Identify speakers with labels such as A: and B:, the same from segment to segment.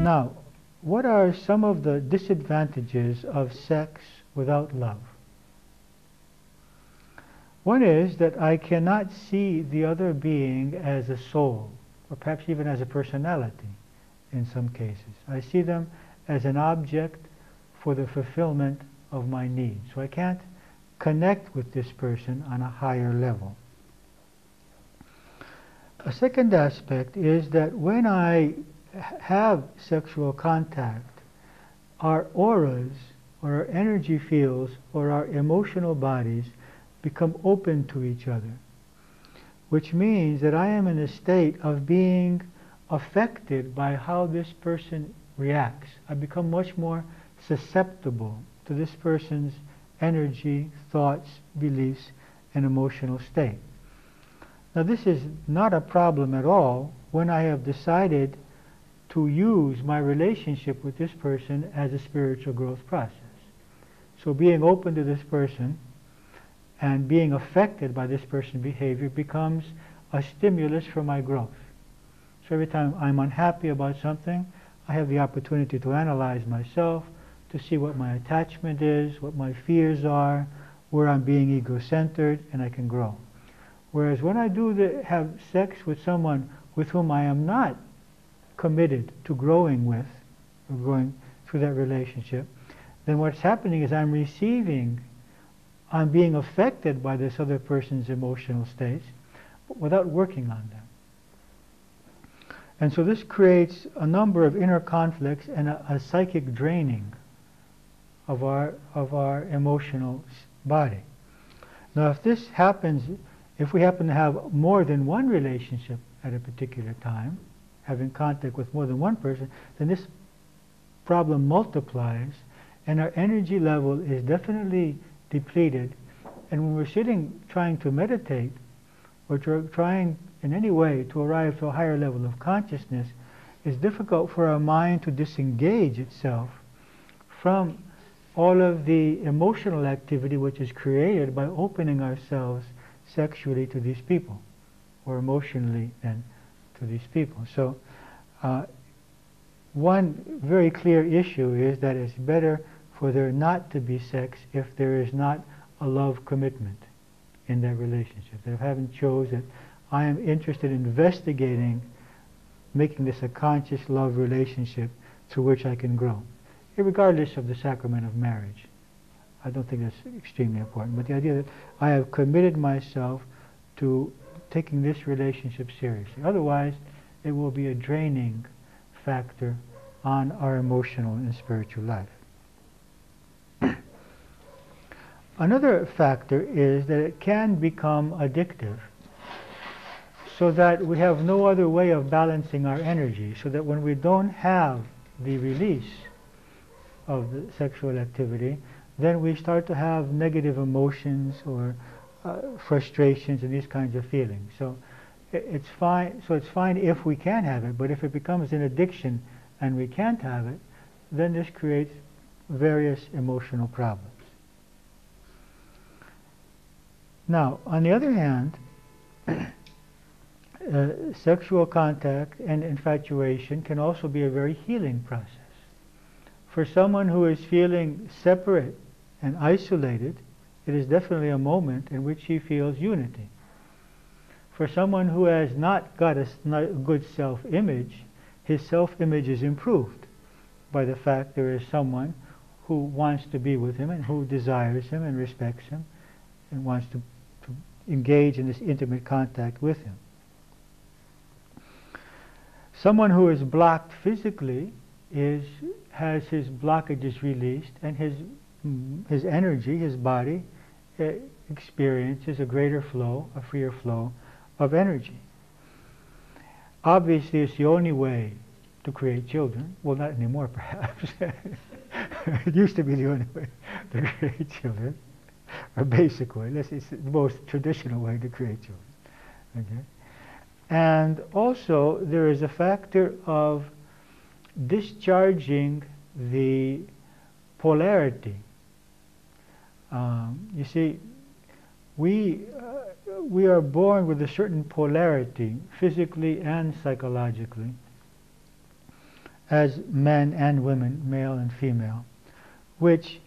A: Now, what are some of the disadvantages of sex without love? One is that I cannot see the other being as a soul, or perhaps even as a personality in some cases. I see them as an object for the fulfillment of my needs. So I can't connect with this person on a higher level. A second aspect is that when I have sexual contact, our auras, or our energy fields, or our emotional bodies become open to each other, which means that I am in a state of being affected by how this person reacts. I become much more susceptible to this person's energy, thoughts, beliefs, and emotional state. Now, this is not a problem at all when I have decided to use my relationship with this person as a spiritual growth process. So being open to this person and being affected by this person's behavior becomes a stimulus for my growth. So every time I'm unhappy about something, I have the opportunity to analyze myself, to see what my attachment is, what my fears are, where I'm being ego-centered, and I can grow. Whereas when I have sex with someone with whom I am not committed to growing with, or growing through that relationship, then what's happening is I'm being affected by this other person's emotional states, but without working on them. And so this creates a number of inner conflicts and a psychic draining of our emotional body. Now, if this happens, if we happen to have more than one relationship at a particular time, having contact with more than one person, then this problem multiplies, and our energy level is definitely depleted. And when we're sitting trying to meditate, or trying in any way to arrive to a higher level of consciousness, it's difficult for our mind to disengage itself from all of the emotional activity which is created by opening ourselves sexually to these people, or emotionally and to these people. So one very clear issue is that it's better for there not to be sex if there is not a love commitment in that relationship. That if I haven't chose that I am interested in investigating making this a conscious love relationship through which I can grow, regardless of the sacrament of marriage. I don't think that's extremely important, but the idea that I have committed myself to taking this relationship seriously. Otherwise, it will be a draining factor on our emotional and spiritual life. Another factor is that it can become addictive, so that we have no other way of balancing our energy, so that when we don't have the release of the sexual activity, then we start to have negative emotions or frustrations and these kinds of feelings. So it's fine. So it's fine if we can have it, but if it becomes an addiction and we can't have it, then this creates various emotional problems. Now, on the other hand, sexual contact and infatuation can also be a very healing process. For someone who is feeling separate and isolated, it is definitely a moment in which he feels unity. For someone who has not got a good self-image, his self-image is improved by the fact there is someone who wants to be with him and who desires him and respects him and wants to engage in this intimate contact with him. Someone who is blocked physically has his blockages released, and his energy, his body, experiences a greater flow, a freer flow of energy. Obviously, it's the only way to create children. Well, not anymore, perhaps. It used to be the only way to create children, or basic way. It's the most traditional way to create children. Okay? And also, there is a factor of discharging the polarity. You see, we are born with a certain polarity, physically and psychologically. as men and women, male and female, which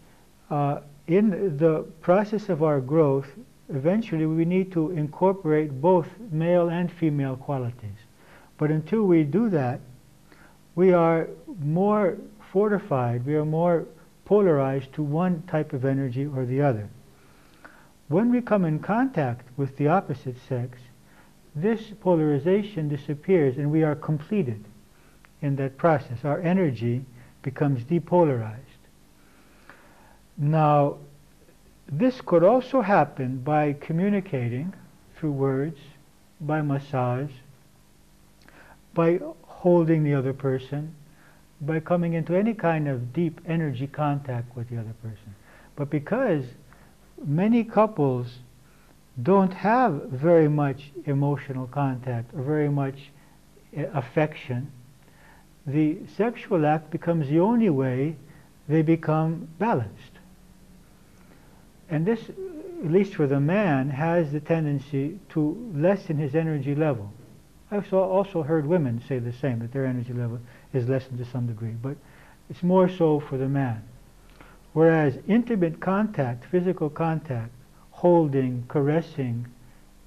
A: in the process of our growth, eventually we need to incorporate both male and female qualities. But until we do that, we are more fortified, we are more polarized to one type of energy or the other. When we come in contact with the opposite sex, this polarization disappears and we are completed in that process. Our energy becomes depolarized. Now, this could also happen by communicating through words, by massage, by holding the other person, by coming into any kind of deep energy contact with the other person. But because many couples don't have very much emotional contact or very much affection, the sexual act becomes the only way they become balanced. And this, at least for the man, has the tendency to lessen his energy level. I've also heard women say the same, that their energy level is lessened to some degree, but it's more so for the man. Whereas intimate contact, physical contact, holding, caressing,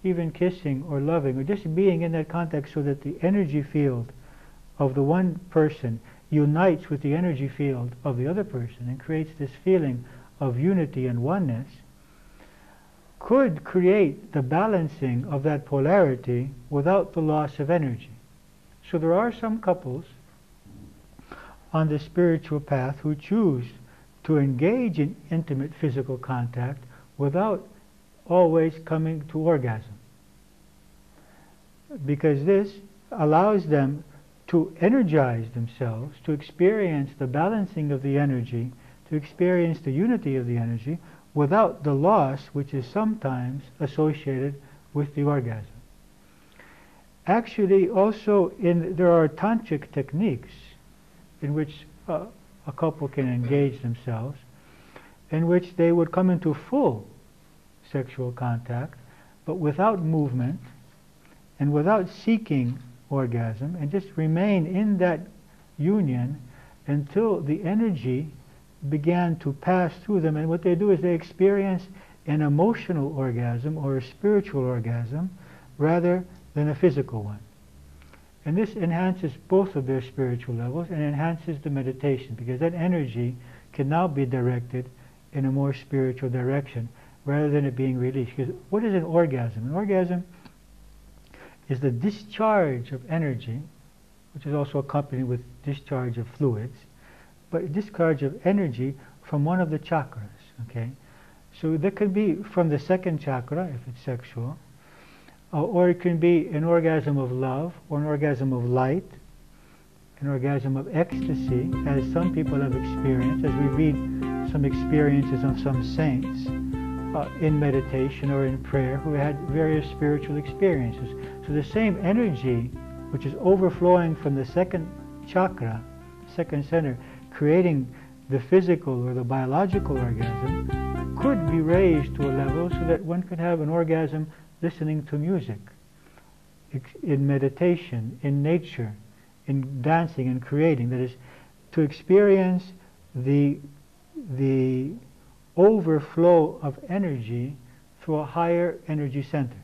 A: even kissing or loving, or just being in that contact so that the energy field of the one person unites with the energy field of the other person and creates this feeling of unity and oneness, could create the balancing of that polarity without the loss of energy. So there are some couples on the spiritual path who choose to engage in intimate physical contact without always coming to orgasm, because this allows them to energize themselves, to experience the balancing of the energy, to experience the unity of the energy without the loss which is sometimes associated with the orgasm. Actually, also there are tantric techniques in which a couple can engage themselves, in which they would come into full sexual contact, but without movement and without seeking orgasm, and just remain in that union until the energy began to pass through them. And what they do is they experience an emotional orgasm or a spiritual orgasm rather than a physical one. And this enhances both of their spiritual levels and enhances the meditation, because that energy can now be directed in a more spiritual direction rather than it being released. Because what is an orgasm? An orgasm is the discharge of energy, which is also accompanied with discharge of fluids, but discharge of energy from one of the chakras. Okay, so that could be from the second chakra if it's sexual, or it can be an orgasm of love, or an orgasm of light, an orgasm of ecstasy, as some people have experienced, as we read some experiences of some saints in meditation or in prayer who had various spiritual experiences. So the same energy which is overflowing from the second chakra, second center, creating the physical or the biological orgasm, could be raised to a level so that one could have an orgasm listening to music, in meditation, in nature, in dancing and creating. That is, to experience the overflow of energy through a higher energy center.